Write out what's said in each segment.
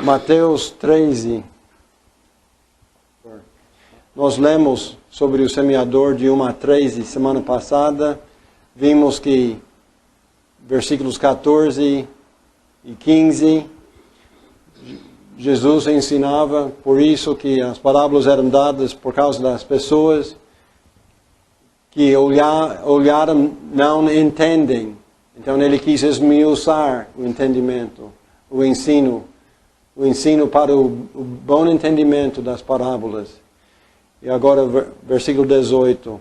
Mateus 13. Nós lemos sobre o semeador de 1 a 13 semana passada. Vimos que versículos 14 e 15, Jesus ensinava, por isso que as parábolas eram dadas por causa das pessoas que olharam não entendem. Então ele quis esmiuçar o entendimento, o ensino para o bom entendimento das parábolas. E agora versículo 18.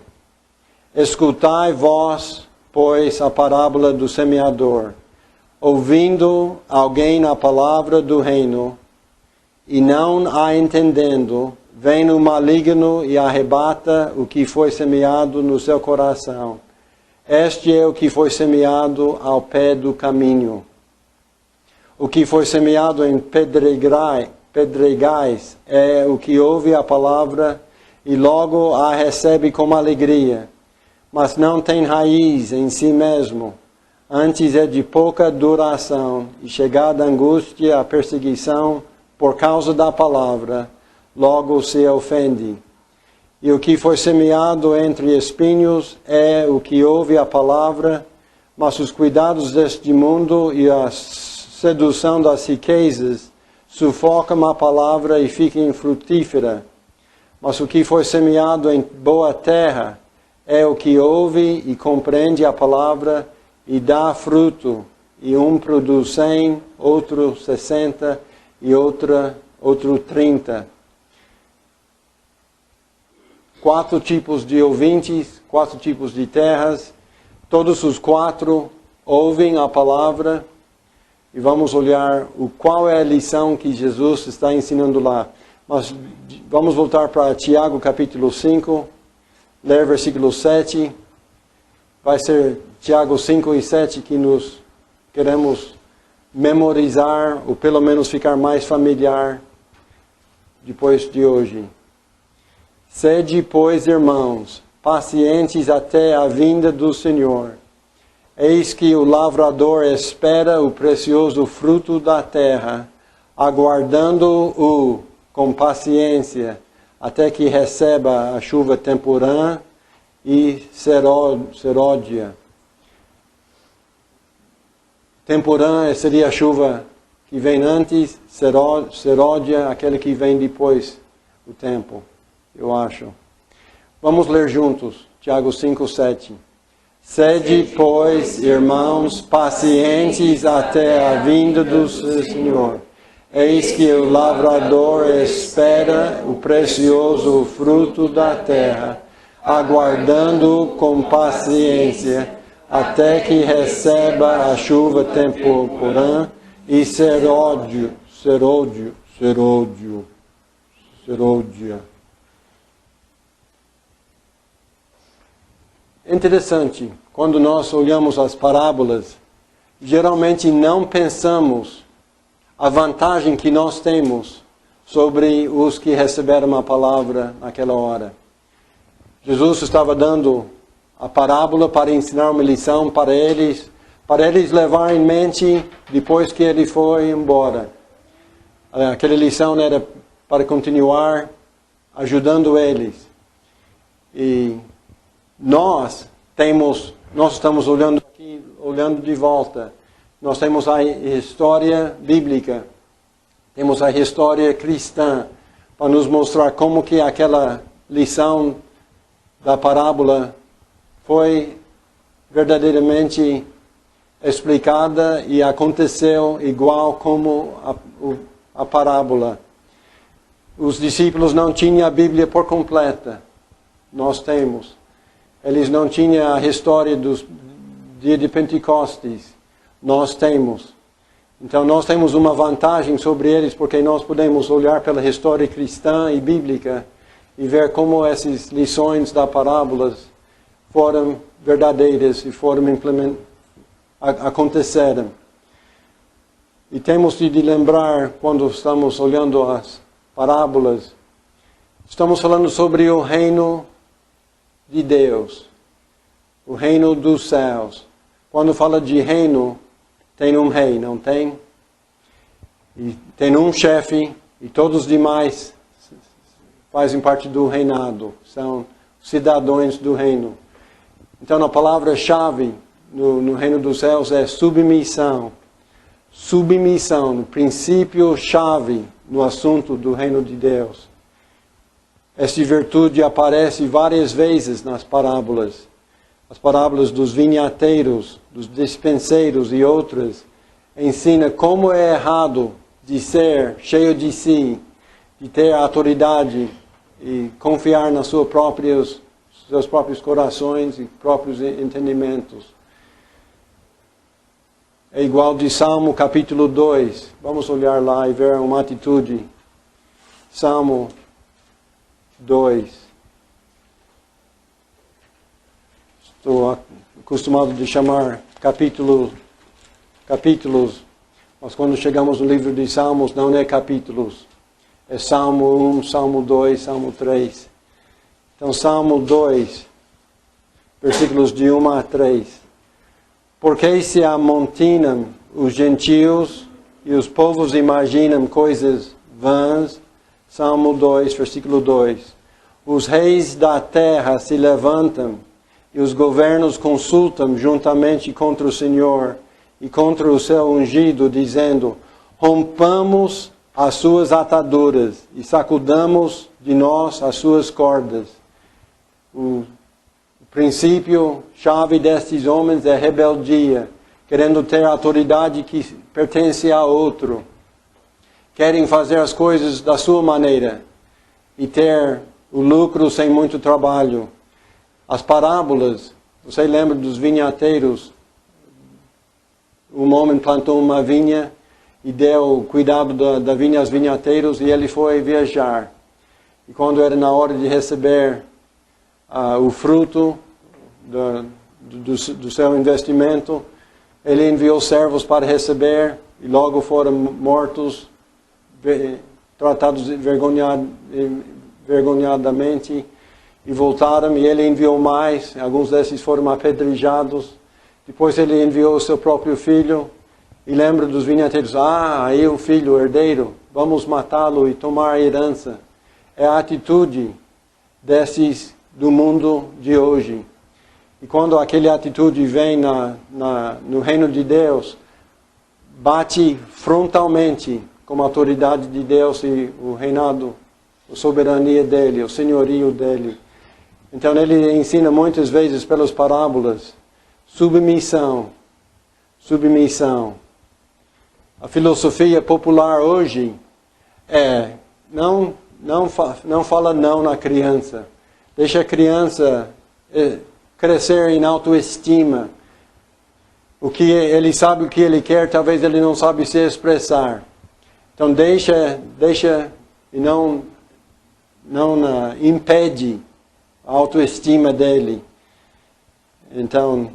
Escutai vós, pois, a parábola do semeador. Ouvindo alguém a palavra do reino, e não a entendendo, vem o maligno e arrebata o que foi semeado no seu coração. Este é o que foi semeado ao pé do caminho. O que foi semeado em pedregais é o que ouve a palavra e logo a recebe com alegria, mas não tem raiz em si mesmo. Antes é de pouca duração, e chegada a angústia, a perseguição, por causa da palavra, logo se ofende. E o que foi semeado entre espinhos é o que ouve a palavra, mas os cuidados deste mundo e a sedução das riquezas sufocam a palavra e fica infrutífera. Mas o que foi semeado em boa terra é o que ouve e compreende a palavra e dá fruto, e um produz 100, outro 60 e outro 30. 4 tipos de ouvintes, 4 tipos de terras. Todos os 4 ouvem a palavra. E vamos olhar qual é a lição que Jesus está ensinando lá. Mas vamos voltar para Tiago capítulo 5, ler versículo 7. Vai ser Tiago 5 e 7 que nós queremos memorizar, ou pelo menos ficar mais familiar depois de hoje. Sede, pois, irmãos, pacientes até a vinda do Senhor. Eis que o lavrador espera o precioso fruto da terra, aguardando-o com paciência, até que receba a chuva temporã e seródia. Temporã seria a chuva que vem antes, seródia, aquele que vem depois do tempo, eu acho. Vamos ler juntos, Tiago 5, 7. Sede, pois, irmãos, pacientes até a vinda do Senhor. Eis que o lavrador espera o precioso fruto da terra, aguardando com paciência, até que receba a chuva temporã e seródia. Interessante, quando nós olhamos as parábolas, geralmente não pensamos a vantagem que nós temos sobre os que receberam a palavra naquela hora. Jesus estava dando a parábola para ensinar uma lição para eles levar em mente depois que ele foi embora. Aquela lição era para continuar ajudando eles. E nós estamos olhando aqui, olhando de volta. Nós temos a história bíblica, temos a história cristã, para nos mostrar como que aquela lição da parábola foi verdadeiramente explicada e aconteceu igual como a parábola. Os discípulos não tinham a Bíblia por completa. Nós temos. Eles não tinham a história do dia de Pentecostes. Nós temos. Então nós temos uma vantagem sobre eles porque nós podemos olhar pela história cristã e bíblica e ver como essas lições da parábolas foram verdadeiras e foram aconteceram. E temos de lembrar, quando estamos olhando as parábolas, estamos falando sobre o reino de Deus, o reino dos céus. Quando fala de reino, tem um rei, não tem? E tem um chefe e todos os demais fazem parte do reinado, são cidadãos do reino. Então a palavra-chave no reino dos céus é submissão. Submissão, o princípio-chave no assunto do reino de Deus. Essa virtude aparece várias vezes nas parábolas. As parábolas dos vinhateiros, dos despenseiros e outras, ensina como é errado de ser cheio de si, de ter autoridade e confiar nas seus próprios corações e próprios entendimentos. É igual de Salmo capítulo 2. Vamos olhar lá e ver uma atitude. Salmo 2. Estou acostumado de chamar capítulos, mas quando chegamos no livro de Salmos não é capítulos. É Salmo 1, Salmo 2, Salmo 3. Então Salmo 2, versículos de 1 a 3. Porque se amontinam os gentios e os povos imaginam coisas vãs. Salmo 2, versículo 2. Os reis da terra se levantam e os governos consultam juntamente contra o Senhor e contra o seu ungido, dizendo: rompamos as suas ataduras e sacudamos de nós as suas cordas. O princípio-chave destes homens é rebeldia, querendo ter autoridade que pertence a outro. Querem fazer as coisas da sua maneira e ter o lucro sem muito trabalho. As parábolas, você lembra dos vinhateiros? Um homem plantou uma vinha e deu cuidado da vinha aos vinhateiros e ele foi viajar. E quando era na hora de receber o fruto do seu investimento, ele enviou servos para receber e logo foram mortos, tratados envergonhadamente, e voltaram e ele enviou mais. Alguns desses foram apedrejados. Depois ele enviou o seu próprio filho e lembra dos vinhateiros: aí o filho, o herdeiro, vamos matá-lo e tomar a herança. É a atitude desses do mundo de hoje. E quando aquela atitude vem no reino de Deus, bate frontalmente com a autoridade de Deus e o reinado, a soberania dele, o senhorio dele. Então ele ensina muitas vezes pelas parábolas submissão. A filosofia popular hoje não fala não na criança. Deixa a criança crescer em autoestima. Ele sabe o que ele quer, talvez ele não sabe se expressar. Então deixa e não impede a autoestima dele. Então,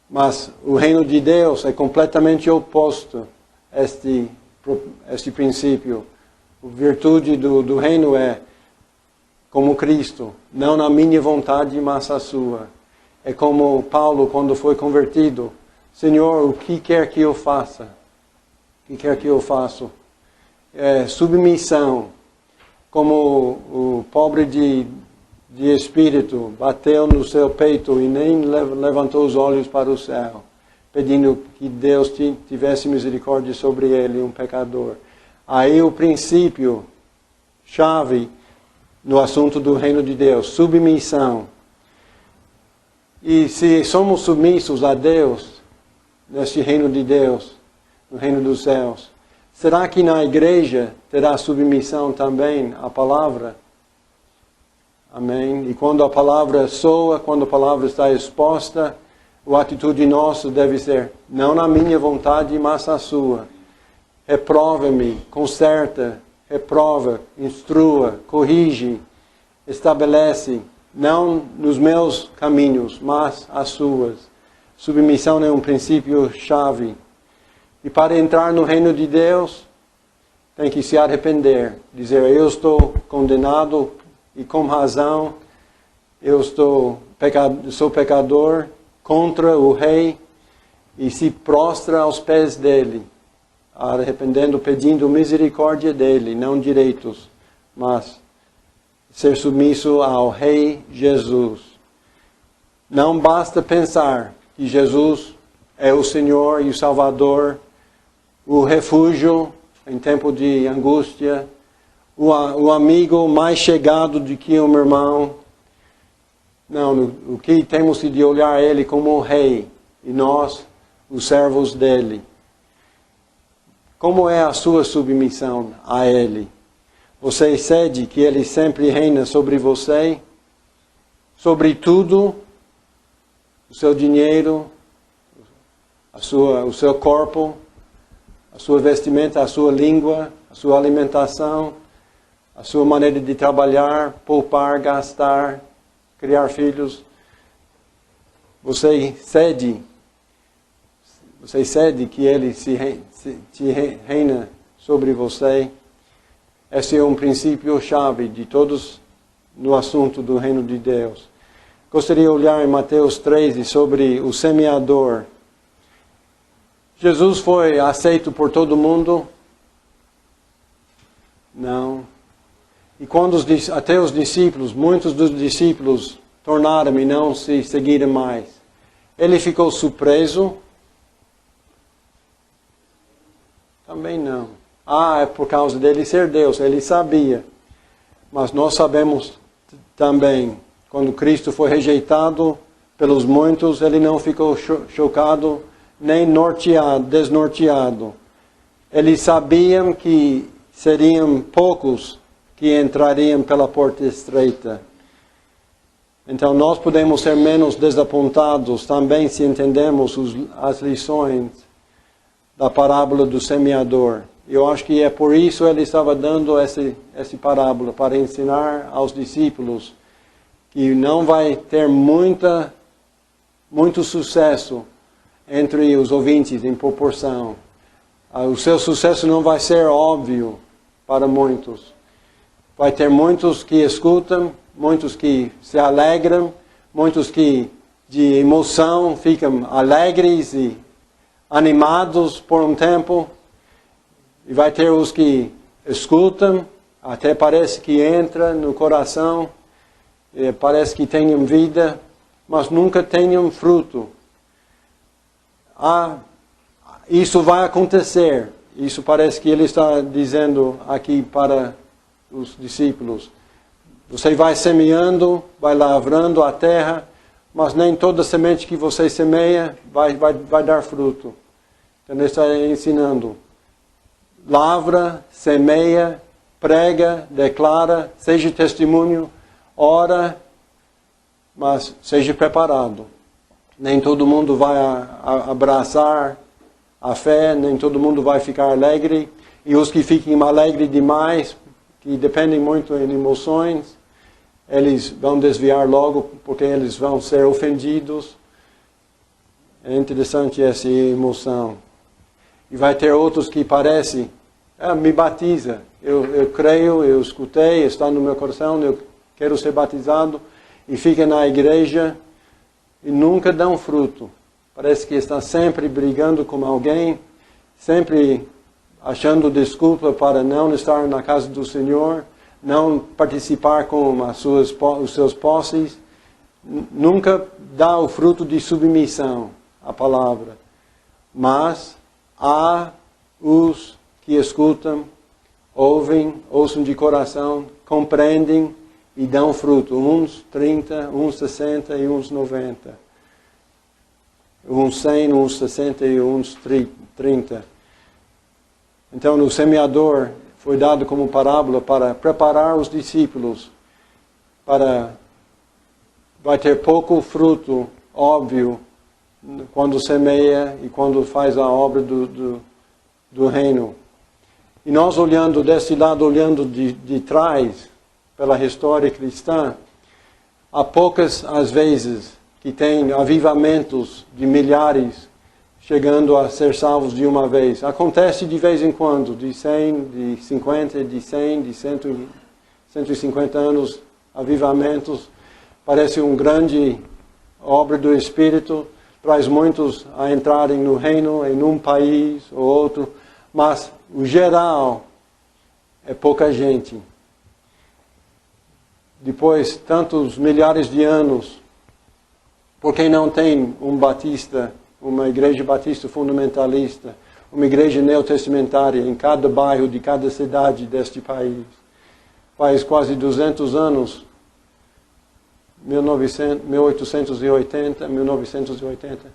mas o reino de Deus é completamente oposto a este princípio. A virtude do reino é como Cristo, não na minha vontade, mas a sua. É como Paulo, quando foi convertido: Senhor, o que quer que eu faça? O que quer que eu faça? Submissão. Como o pobre de espírito bateu no seu peito e nem levantou os olhos para o céu, pedindo que Deus tivesse misericórdia sobre ele, um pecador. Aí o princípio chave no assunto do reino de Deus: submissão. E se somos submissos a Deus, neste reino de Deus, no reino dos céus, será que na igreja terá submissão também à palavra? Amém? E quando a palavra soa, quando a palavra está exposta, a atitude nossa deve ser: não na minha vontade, mas a sua. Reprova-me, conserta, reprova, instrua, corrige, estabelece, não nos meus caminhos, mas as suas. Submissão é um princípio-chave. E para entrar no reino de Deus, tem que se arrepender. Dizer: eu estou condenado e com razão, eu sou pecador contra o rei e se prostra aos pés dele, arrependendo, pedindo misericórdia dele, não direitos, mas ser submisso ao Rei Jesus. Não basta pensar que Jesus é o Senhor e o Salvador, o refúgio em tempo de angústia, o amigo mais chegado do que um irmão. Não, o que temos de olhar Ele como o Rei e nós, os servos dele. Como é a sua submissão a Ele? Você cede que Ele sempre reina sobre você, sobre tudo, o seu dinheiro, o seu corpo, a sua vestimenta, a sua língua, a sua alimentação, a sua maneira de trabalhar, poupar, gastar, criar filhos. Você cede que Ele reina sobre você. Esse é um princípio-chave de todos no assunto do reino de Deus. Gostaria de olhar em Mateus 13 sobre o semeador. Jesus foi aceito por todo mundo? Não. E quando até os discípulos, muitos dos discípulos tornaram e não se seguiram mais, ele ficou surpreso? Também não. É por causa dele ser Deus, ele sabia. Mas nós sabemos também, quando Cristo foi rejeitado pelos muitos, ele não ficou chocado, nem desnorteado. Eles sabiam que seriam poucos que entrariam pela porta estreita. Então nós podemos ser menos desapontados também se entendemos as lições da parábola do semeador. Eu acho que é por isso ele estava dando essa parábola, para ensinar aos discípulos que não vai ter muito sucesso entre os ouvintes em proporção. O seu sucesso não vai ser óbvio para muitos. Vai ter muitos que escutam, muitos que se alegram, muitos que de emoção ficam alegres e animados por um tempo. E vai ter os que escutam, até parece que entra no coração, parece que tenham vida, mas nunca tenham fruto. Isso vai acontecer. Isso parece que ele está dizendo aqui para os discípulos. Você vai semeando, vai lavrando a terra, mas nem toda semente que você semeia vai dar fruto. Então ele está ensinando. Lavra, semeia, prega, declara, seja testemunho, ora, mas seja preparado. Nem todo mundo vai abraçar a fé, nem todo mundo vai ficar alegre. E os que fiquem alegres demais, que dependem muito em emoções, eles vão desviar logo, porque eles vão ser ofendidos. É interessante essa emoção. E vai ter outros que parecem, me batiza. Eu creio, eu escutei, está no meu coração, eu quero ser batizado. E fica na igreja e nunca dão fruto. Parece que está sempre brigando com alguém, sempre achando desculpa para não estar na casa do Senhor, não participar com os seus posses. Nunca dá o fruto de submissão à palavra. Mas há os que escutam, ouçam de coração, compreendem e dão fruto. Uns 30, uns 60 e uns 90. Uns 100, uns 60 e uns 30. Então o semeador foi dado como parábola para preparar os discípulos vai ter pouco fruto, óbvio, quando semeia e quando faz a obra do reino. E nós olhando desse lado, olhando de trás, pela história cristã, há poucas as vezes que tem avivamentos de milhares chegando a ser salvos de uma vez. Acontece de vez em quando, de 100, de 50, de 100, de 150 anos, avivamentos. Parece uma grande obra do Espírito. traz muitos a entrarem no reino em um país ou outro, mas o geral é pouca gente. Depois tantos milhares de anos, por que não tem um batista, uma igreja batista fundamentalista, uma igreja neotestamentária em cada bairro de cada cidade deste país? Faz quase 200 anos, 1880, 1980,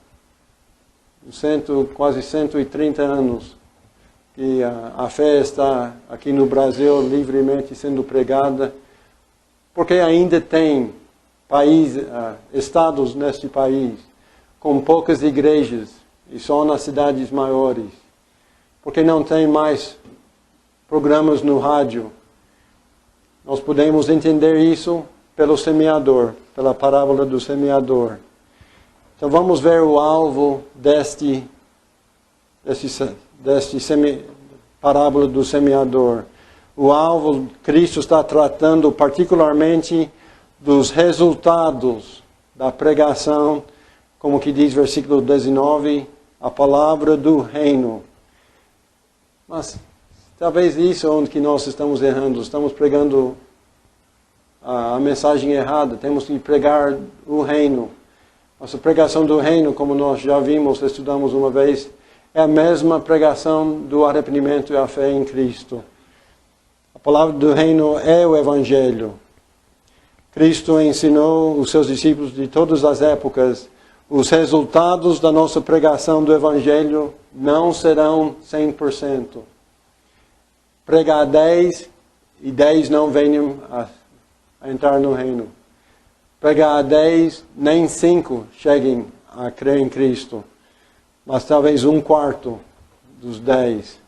quase 130 anos, que a fé está aqui no Brasil livremente sendo pregada, porque ainda tem estados neste país com poucas igrejas e só nas cidades maiores, porque não tem mais programas no rádio. Nós podemos entender isso pelo semeador, pela parábola do semeador. Então vamos ver o alvo deste parábola do semeador. O alvo, Cristo está tratando particularmente dos resultados da pregação, como que diz versículo 19, a palavra do reino. Mas talvez isso é onde que nós estamos errando, estamos pregando a mensagem errada, temos que pregar o reino. Nossa pregação do reino, como nós já vimos, estudamos uma vez, é a mesma pregação do arrependimento e a fé em Cristo. A palavra do reino é o Evangelho. Cristo ensinou os seus discípulos de todas as épocas, os resultados da nossa pregação do Evangelho não serão 100%. Pregar 10 e 10 não venham a entrar no reino. Pregar 10, nem 5 cheguem a crer em Cristo, mas talvez 1/4 dos 10.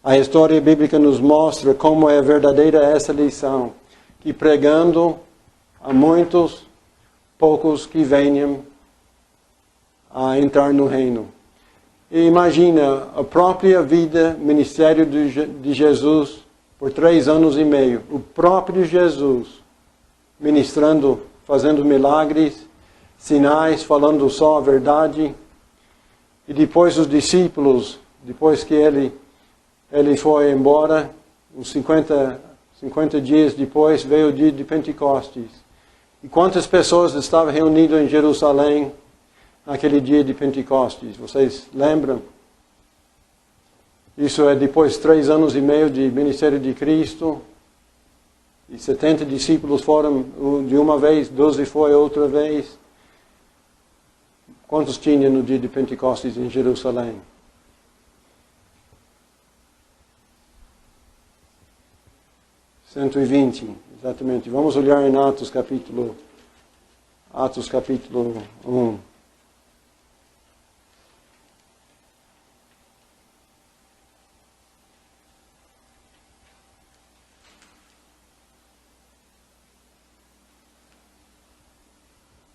A história bíblica nos mostra como é verdadeira essa lição, que pregando a muitos, poucos que venham a entrar no reino. E imagina a própria vida, ministério de Jesus por 3 anos e meio. O próprio Jesus ministrando, fazendo milagres, sinais, falando só a verdade. E depois os discípulos, depois que ele foi embora, uns 50 dias depois, veio o dia de Pentecostes. E quantas pessoas estavam reunidas em Jerusalém naquele dia de Pentecostes? Vocês lembram? Isso é depois de 3 anos e meio de ministério de Cristo. E 70 discípulos foram de uma vez, 12 foi outra vez. Quantos tinha no dia de Pentecostes em Jerusalém? 120, exatamente. Vamos olhar em Atos capítulo 1.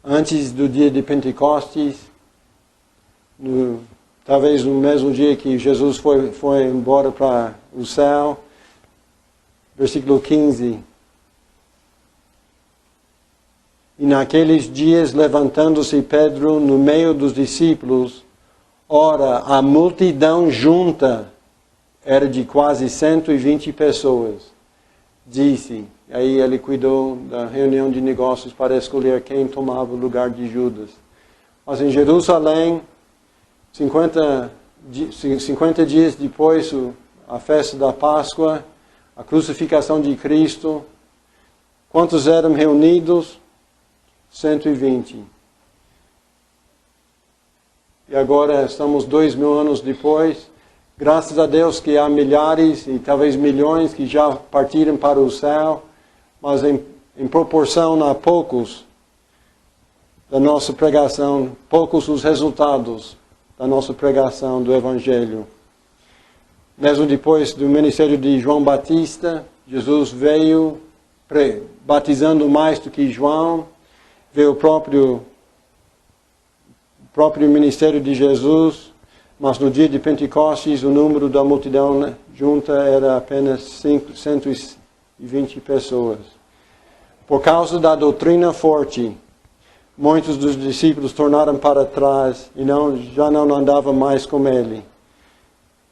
Antes do dia de Pentecostes, talvez no mesmo dia que Jesus foi embora para o céu, versículo 15. E naqueles dias, levantando-se Pedro no meio dos discípulos, ora, a multidão junta era de quase 120 pessoas. Disse, aí ele cuidou da reunião de negócios para escolher quem tomava o lugar de Judas. Mas em Jerusalém, 50 dias depois, a festa da Páscoa, a crucificação de Cristo, quantos eram reunidos? 120. E agora estamos 2000 anos depois. Graças a Deus que há milhares e talvez milhões que já partiram para o céu, mas em proporção a poucos da nossa pregação, poucos os resultados da nossa pregação do Evangelho. Mesmo depois do ministério de João Batista, Jesus veio batizando mais do que João, veio o próprio ministério de Jesus, mas no dia de Pentecostes o número da multidão junta era apenas 120 pessoas. Por causa da doutrina forte, muitos dos discípulos tornaram para trás e já não andavam mais com ele.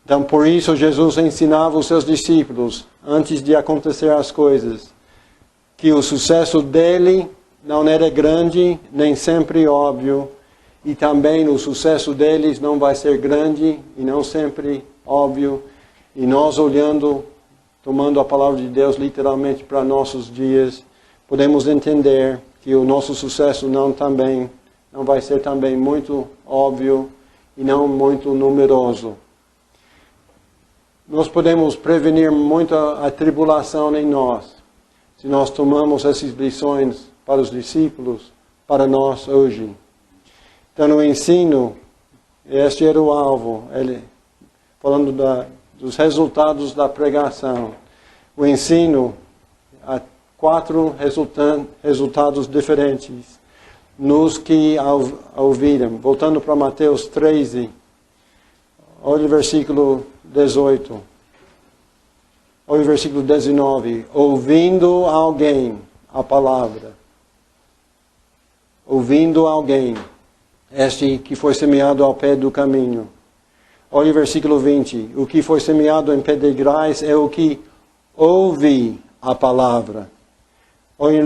Então, por isso, Jesus ensinava os seus discípulos, antes de acontecer as coisas, que o sucesso dele não era grande, nem sempre óbvio, e também o sucesso deles não vai ser grande e não sempre óbvio. E nós olhando, tomando a palavra de Deus literalmente para nossos dias, podemos entender que o nosso sucesso não vai ser também muito óbvio e não muito numeroso. Nós podemos prevenir muito a tribulação em nós, se nós tomamos essas lições para os discípulos, para nós hoje. Então, no ensino, este era o alvo, falando dos resultados da pregação. O ensino, há 4 resultados diferentes nos que ouviram. Voltando para Mateus 13, olha o versículo 18. Olha o versículo 19. Ouvindo alguém a palavra. Ouvindo alguém. Este que foi semeado ao pé do caminho. Olha o versículo 20. O que foi semeado em pedregais é o que ouve a palavra. Olha em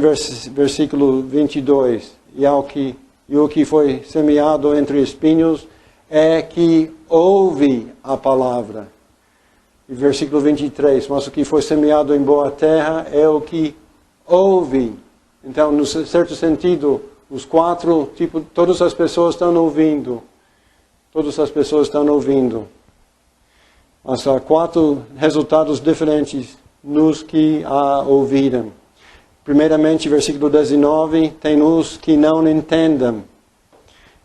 versículo 22. E o que foi semeado entre espinhos é que ouve a palavra. E versículo 23. Mas o que foi semeado em boa terra é o que ouve. Então, no certo sentido, os 4 tipos, todas as pessoas estão ouvindo. Todas as pessoas estão ouvindo. Mas há 4 resultados diferentes nos que a ouviram. Primeiramente, versículo 19, tem os que não entendem.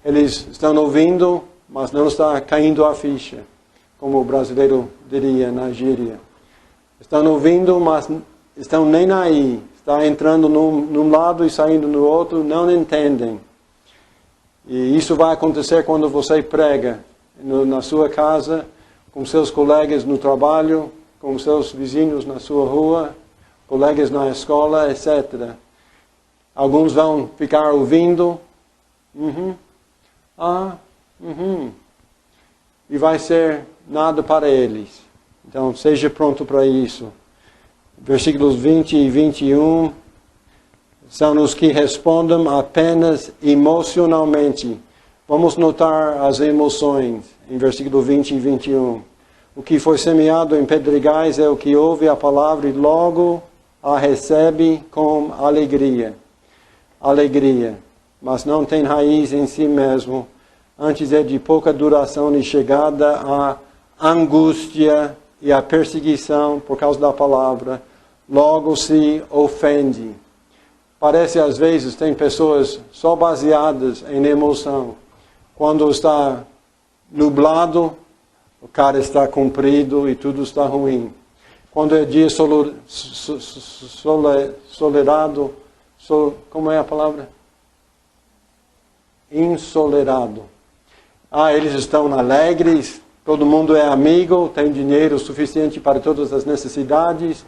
Eles estão ouvindo, mas não está caindo a ficha, como o brasileiro diria na gíria. Estão ouvindo, mas estão nem aí. Está entrando num lado e saindo no outro, não entendem. E isso vai acontecer quando você prega na sua casa, com seus colegas no trabalho, com seus vizinhos na sua rua, colegas na escola, etc. Alguns vão ficar ouvindo. E vai ser nada para eles. Então, seja pronto para isso. Versículos 20 e 21 são os que respondem apenas emocionalmente. Vamos notar as emoções em versículo 20 e 21. O que foi semeado em pedregais é o que ouve a palavra e logo a recebe com alegria. Alegria, mas não tem raiz em si mesmo. Antes é de pouca duração e chegada à angústia e à perseguição por causa da palavra. Logo se ofende. Parece às vezes tem pessoas só baseadas em emoção. Quando está nublado, o cara está comprido e tudo está ruim. Quando é dia solerado, como é a palavra? Ensolarado. Eles estão alegres, todo mundo é amigo, tem dinheiro suficiente para todas as necessidades,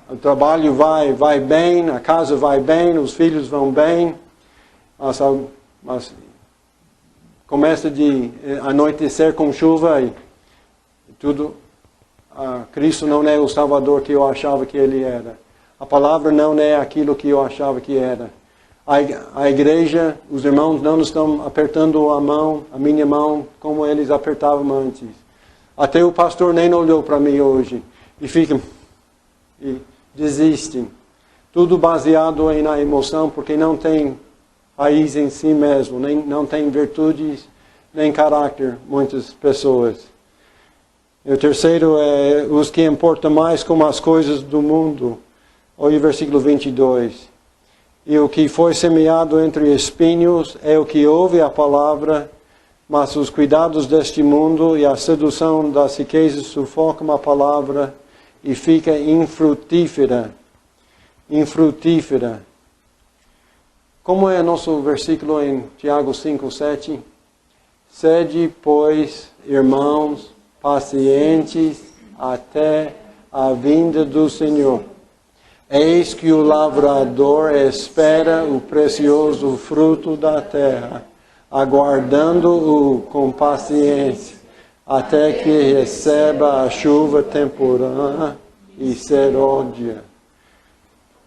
o trabalho vai bem, a casa vai bem, os filhos vão bem, mas começa de anoitecer com chuva e tudo. Cristo não é o Salvador que eu achava que Ele era. A palavra não é aquilo que eu achava que era. A igreja, os irmãos não estão apertando a minha mão, como eles apertavam antes. Até o pastor nem olhou para mim hoje. E desistem. Tudo baseado na emoção, porque não tem raiz em si mesmo, não tem virtudes, nem caráter, muitas pessoas. E o terceiro é os que importam mais com as coisas do mundo. Olha o versículo 22. E o que foi semeado entre espinhos é o que ouve a palavra, mas os cuidados deste mundo e a sedução das riquezas sufocam a palavra e fica infrutífera. Infrutífera. Como é nosso versículo em Tiago 5:7? Sede, pois, irmãos, pacientes até a vinda do Senhor. Eis que o lavrador espera o precioso fruto da terra, aguardando-o com paciência, até que receba a chuva temporã e serôdia.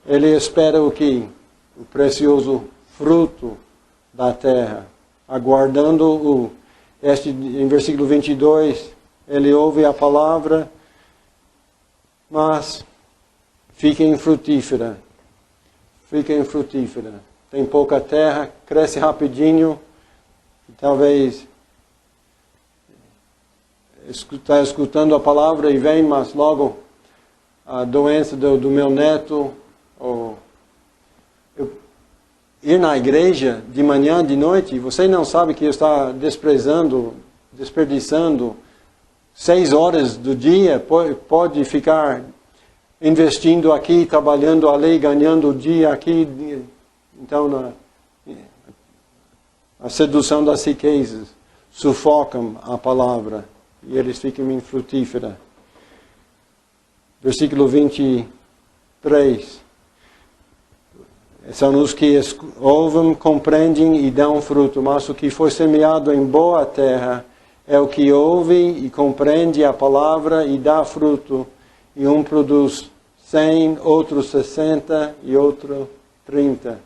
Ele espera o quê? O precioso fruto da terra, aguardando-o. Em versículo 22, ele ouve a palavra, mas fica infrutífera. Tem pouca terra, cresce rapidinho, talvez está escutando a palavra e vem, mas logo a doença do meu neto, ou ir na igreja de manhã, de noite, você não sabe que está desperdiçando 6 horas do dia, pode ficar investindo aqui, trabalhando ali, ganhando o dia aqui. Então, a sedução das riquezas sufocam a palavra e eles ficam infrutíferos. Versículo 23. São os que ouvem, compreendem e dão fruto, mas o que foi semeado em boa terra é o que ouve e compreende a palavra e dá fruto. E um produz 100, outro 60 e outro 30.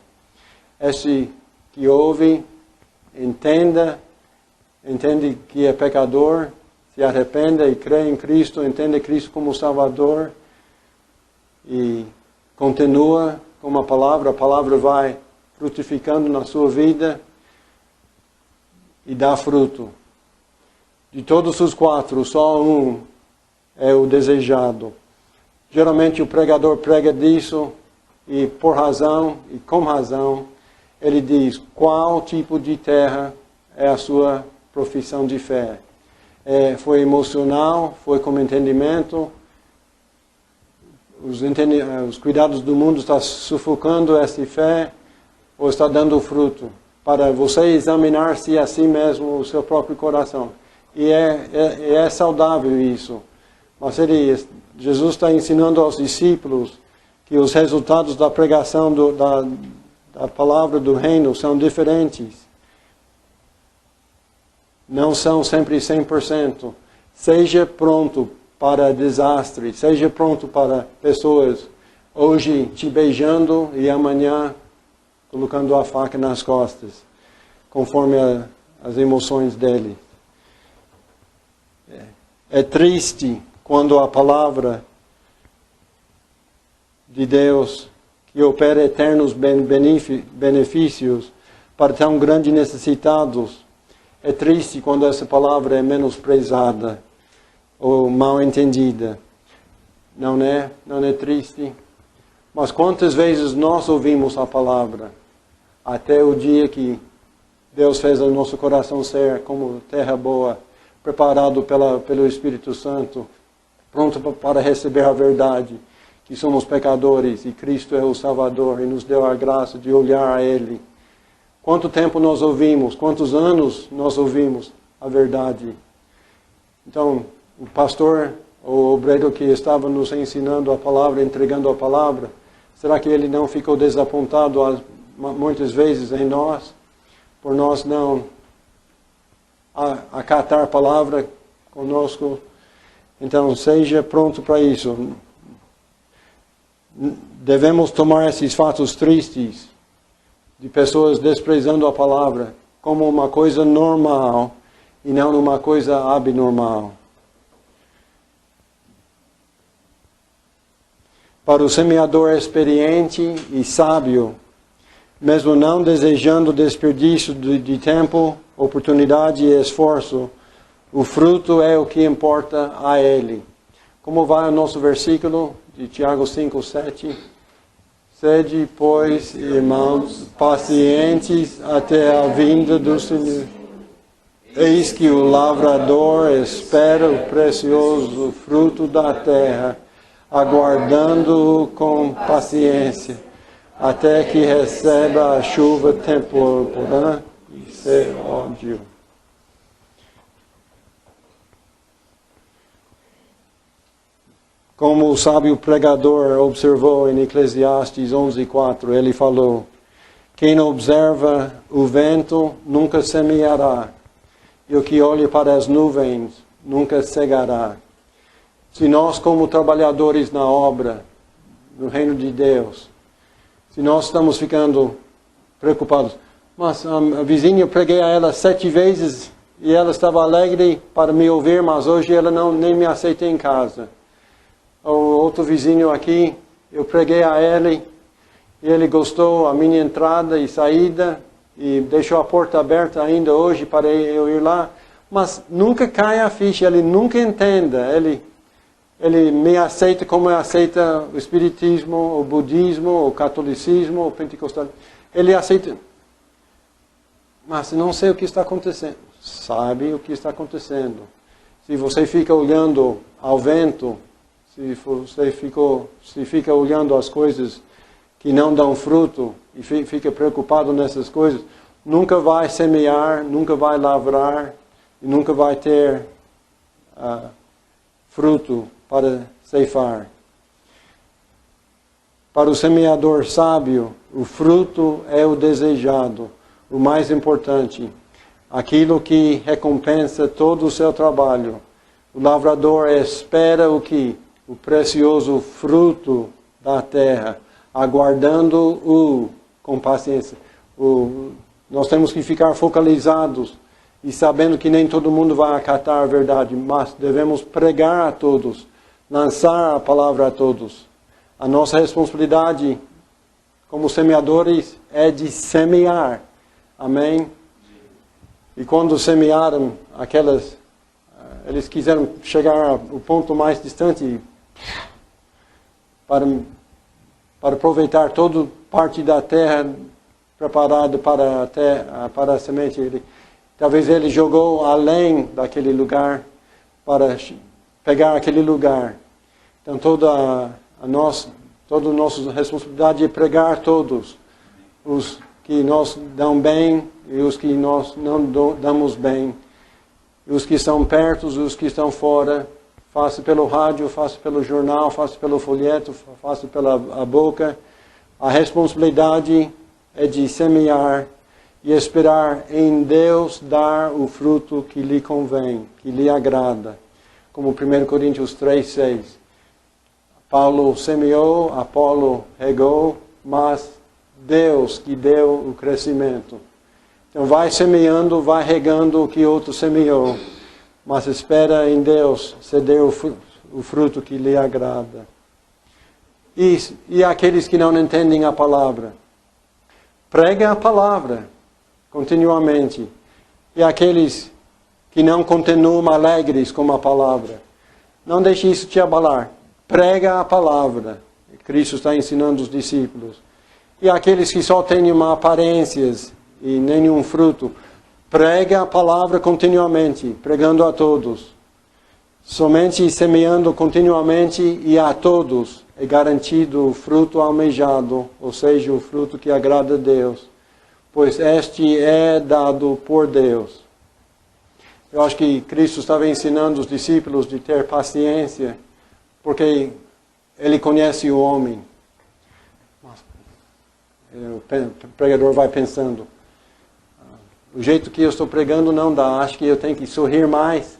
Esse que ouve, entende que é pecador, se arrepende e crê em Cristo, entende Cristo como Salvador e continua com a palavra vai frutificando na sua vida e dá fruto. De todos os 4, só um é o desejado. Geralmente o pregador prega disso e por razão e com razão ele diz qual tipo de terra é a sua profissão de fé. Foi emocional, foi com entendimento, os cuidados do mundo estão sufocando essa fé ou está dando fruto? Para você examinar-se a si mesmo, o seu próprio coração. E é saudável isso. Mas Jesus está ensinando aos discípulos que os resultados da pregação da palavra do reino são diferentes. Não são sempre 100%. Seja pronto para desastre, seja pronto para pessoas hoje te beijando e amanhã colocando a faca nas costas, conforme as emoções dele. É triste quando a palavra de Deus, que opera eternos benefícios para tão grandes necessitados, é triste quando essa palavra é menosprezada ou mal entendida. Não é triste? Mas quantas vezes nós ouvimos a palavra até o dia que Deus fez o nosso coração ser como terra boa, preparado pelo Espírito Santo, pronto para receber a verdade, que somos pecadores e Cristo é o Salvador e nos deu a graça de olhar a Ele. Quanto tempo nós ouvimos, quantos anos nós ouvimos a verdade. Então, o pastor, o obreiro que estava nos ensinando a palavra, entregando a palavra, será que ele não ficou desapontado muitas vezes em nós, por nós não acatar a palavra conosco? Então, seja pronto para isso. Devemos tomar esses fatos tristes de pessoas desprezando a palavra como uma coisa normal e não uma coisa abnormal. Para o semeador experiente e sábio, mesmo não desejando desperdício de tempo, oportunidade e esforço, o fruto é o que importa a ele. Como vai o nosso versículo de Tiago 5:7? Sede, pois, irmãos, pacientes até a vinda do Senhor. Eis que o lavrador espera o precioso fruto da terra, aguardando-o com paciência, até que receba a chuva temporã e serôdia. Como o sábio pregador observou em Eclesiastes 11:4, ele falou: quem observa o vento nunca semeará, e o que olha para as nuvens nunca cegará. Se nós, como trabalhadores na obra, no reino de Deus, se nós estamos ficando preocupados, mas a vizinha, eu preguei a ela 7 vezes e ela estava alegre para me ouvir, mas hoje ela nem me aceita em casa. O outro vizinho aqui, eu preguei a ele e ele gostou da minha entrada e saída e deixou a porta aberta ainda hoje para eu ir lá. Mas nunca cai a ficha, ele nunca entenda. Ele me aceita como aceita o espiritismo, o budismo, o catolicismo, o pentecostal. Ele aceita. Mas não sei o que está acontecendo. Sabe o que está acontecendo. Se você fica olhando ao vento, se você fica olhando as coisas que não dão fruto e fica preocupado nessas coisas, nunca vai semear, nunca vai lavrar e nunca vai ter fruto para ceifar. Para o semeador sábio, o fruto é o desejado, o mais importante, aquilo que recompensa todo o seu trabalho. O lavrador espera o que? O precioso fruto da terra, aguardando-o com paciência. Nós temos que ficar focalizados e sabendo que nem todo mundo vai acatar a verdade, mas devemos pregar a todos, lançar a palavra a todos. A nossa responsabilidade como semeadores é de semear. Amém? E quando semearam eles quiseram chegar ao ponto mais distante para aproveitar toda parte da terra preparada para a semente. Talvez ele jogou além daquele lugar para pegar aquele lugar. Então toda a nossa responsabilidade é pregar todos. Os que nós dão bem e os que nós não damos bem. Os que estão perto, os que estão fora. Faça pelo rádio, faça pelo jornal, faça pelo folheto, faça pela boca. A responsabilidade é de semear e esperar em Deus dar o fruto que lhe convém, que lhe agrada. Como 1 Coríntios 3:6. Paulo semeou, Apolo regou, mas Deus que deu o crescimento. Então vai semeando, vai regando o que outro semeou, mas espera em Deus ceder o fruto que lhe agrada. E aqueles que não entendem a palavra? Prega a palavra continuamente. E aqueles que não continuam alegres com a palavra? Não deixe isso te abalar. Prega a palavra. Cristo está ensinando os discípulos. E aqueles que só têm uma aparências e nenhum fruto, prega a palavra continuamente, pregando a todos. Somente semeando continuamente e a todos é garantido o fruto almejado, ou seja, o fruto que agrada a Deus, pois este é dado por Deus. Eu acho que Cristo estava ensinando os discípulos de ter paciência, porque Ele conhece o homem. O pregador vai pensando, o jeito que eu estou pregando não dá, acho que eu tenho que sorrir mais.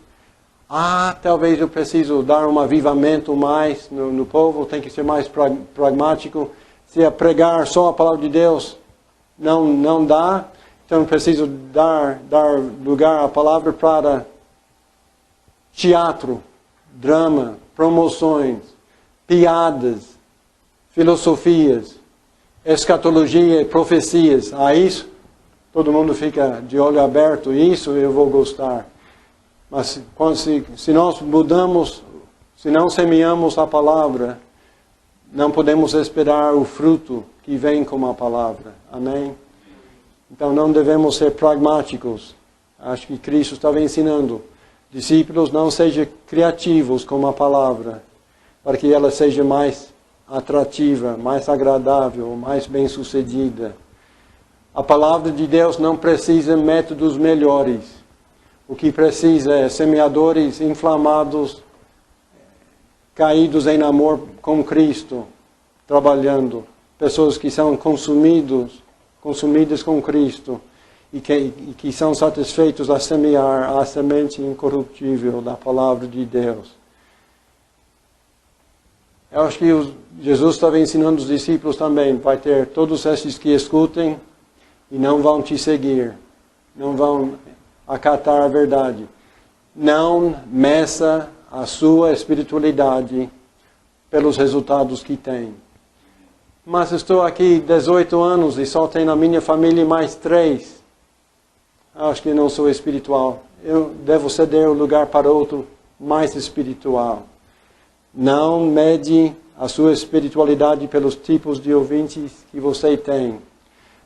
Talvez eu preciso dar um avivamento mais no povo, tem que ser mais pragmático. Se é pregar só a palavra de Deus, não dá. Então eu preciso dar lugar à palavra para teatro, drama, promoções, piadas, filosofias, escatologia e profecias. Isso, todo mundo fica de olho aberto, isso eu vou gostar. Mas se nós mudamos, se não semeamos a palavra, não podemos esperar o fruto que vem com a palavra. Amém? Então não devemos ser pragmáticos. Acho que Cristo estava ensinando. Discípulos, não sejam criativos com a palavra, para que ela seja mais atrativa, mais agradável, mais bem-sucedida. A palavra de Deus não precisa de métodos melhores. O que precisa é semeadores inflamados caídos em amor com Cristo, trabalhando. Pessoas que são consumidas com Cristo e que são satisfeitos a semear a semente incorruptível da palavra de Deus. Eu acho que Jesus estava ensinando os discípulos também. Vai ter todos esses que escutem e não vão te seguir. Não vão acatar a verdade. Não meça a sua espiritualidade pelos resultados que tem. Mas estou aqui 18 anos e só tenho na minha família mais 3. Acho que não sou espiritual. Eu devo ceder o lugar para outro mais espiritual. Não mede a sua espiritualidade pelos tipos de ouvintes que você tem.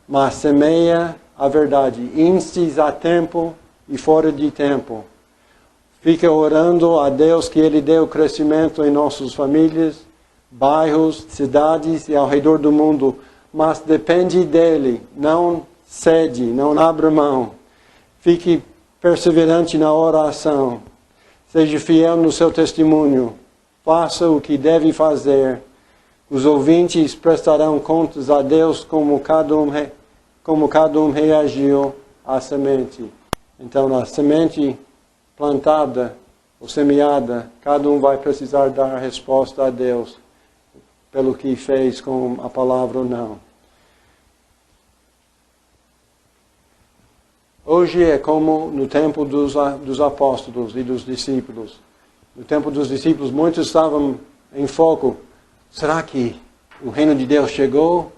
Mas semeia a verdade. Instes a tempo e fora de tempo. Fica orando a Deus que Ele dê o crescimento em nossas famílias, bairros, cidades e ao redor do mundo. Mas depende dEle. Não cede, não abra mão. Fique perseverante na oração. Seja fiel no seu testemunho. Faça o que deve fazer. Os ouvintes prestarão contas a Deus como cada um reagiu à semente. Então, a semente plantada ou semeada, cada um vai precisar dar resposta a Deus pelo que fez com a palavra ou não. Hoje é como no tempo dos apóstolos e dos discípulos. No tempo dos discípulos, muitos estavam em foco. Será que o reino de Deus chegou?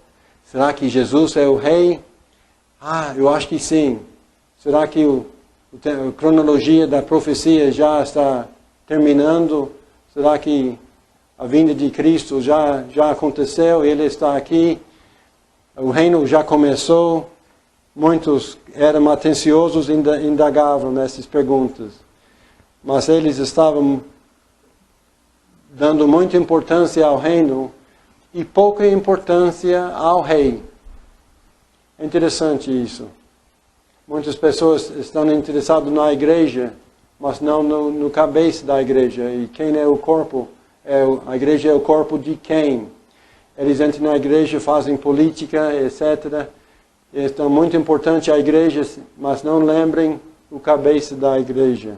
Será que Jesus é o rei? Eu acho que sim. Será que a cronologia da profecia já está terminando? Será que a vinda de Cristo já aconteceu? Ele está aqui? O reino já começou? Muitos eram atenciosos e indagavam nessas perguntas. Mas eles estavam dando muita importância ao reino e pouca importância ao rei. É interessante isso. Muitas pessoas estão interessadas na igreja, mas não no cabeça da igreja. E quem é o corpo? A igreja é o corpo de quem? Eles entram na igreja, fazem política, etc. Então, muito importante a igreja, mas não lembrem o cabeça da igreja.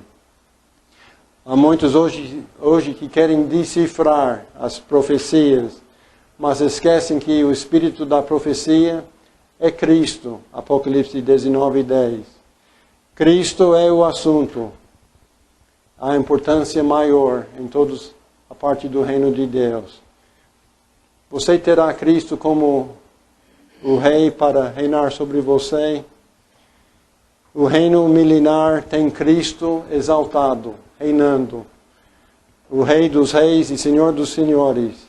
Há muitos hoje que querem decifrar as profecias, mas esquecem que o espírito da profecia é Cristo. Apocalipse 19:10. Cristo é o assunto. A importância maior em todos a parte do reino de Deus. Você terá Cristo como o rei para reinar sobre você. O reino milenar tem Cristo exaltado, reinando. O Rei dos Reis e Senhor dos Senhores.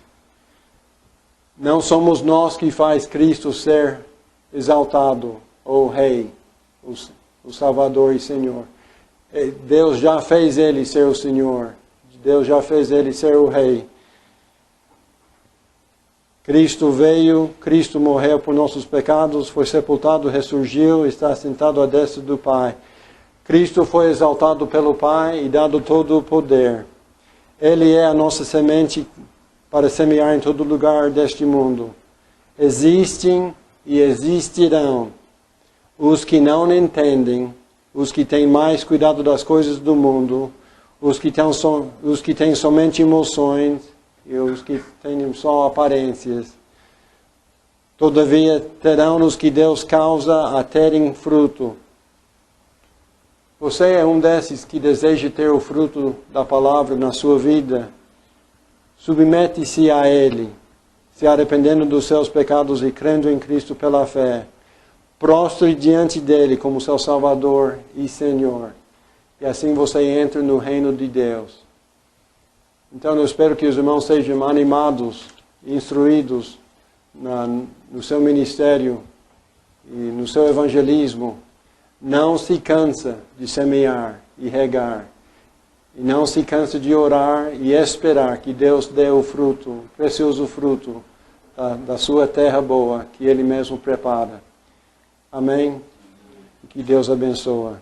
Não somos nós que faz Cristo ser exaltado, ou Rei, o Salvador e Senhor. Deus já fez Ele ser o Senhor. Deus já fez Ele ser o Rei. Cristo veio, Cristo morreu por nossos pecados, foi sepultado, ressurgiu, está sentado à destra do Pai. Cristo foi exaltado pelo Pai e dado todo o poder. Ele é a nossa semente para semear em todo lugar deste mundo. Existem e existirão os que não entendem, os que têm mais cuidado das coisas do mundo, os que têm somente emoções, e os que têm só aparências. Todavia terão os que Deus causa a terem fruto. Você é um desses que deseja ter o fruto da palavra na sua vida? Submete-se a Ele, se arrependendo dos seus pecados e crendo em Cristo pela fé. Prostre diante dEle como seu Salvador e Senhor. E assim você entra no reino de Deus. Então eu espero que os irmãos sejam animados, instruídos no seu ministério e no seu evangelismo. Não se cansa de semear e regar. E não se cansa de orar e esperar que Deus dê o fruto, o precioso fruto da sua terra boa, que Ele mesmo prepara. Amém? Que Deus abençoe.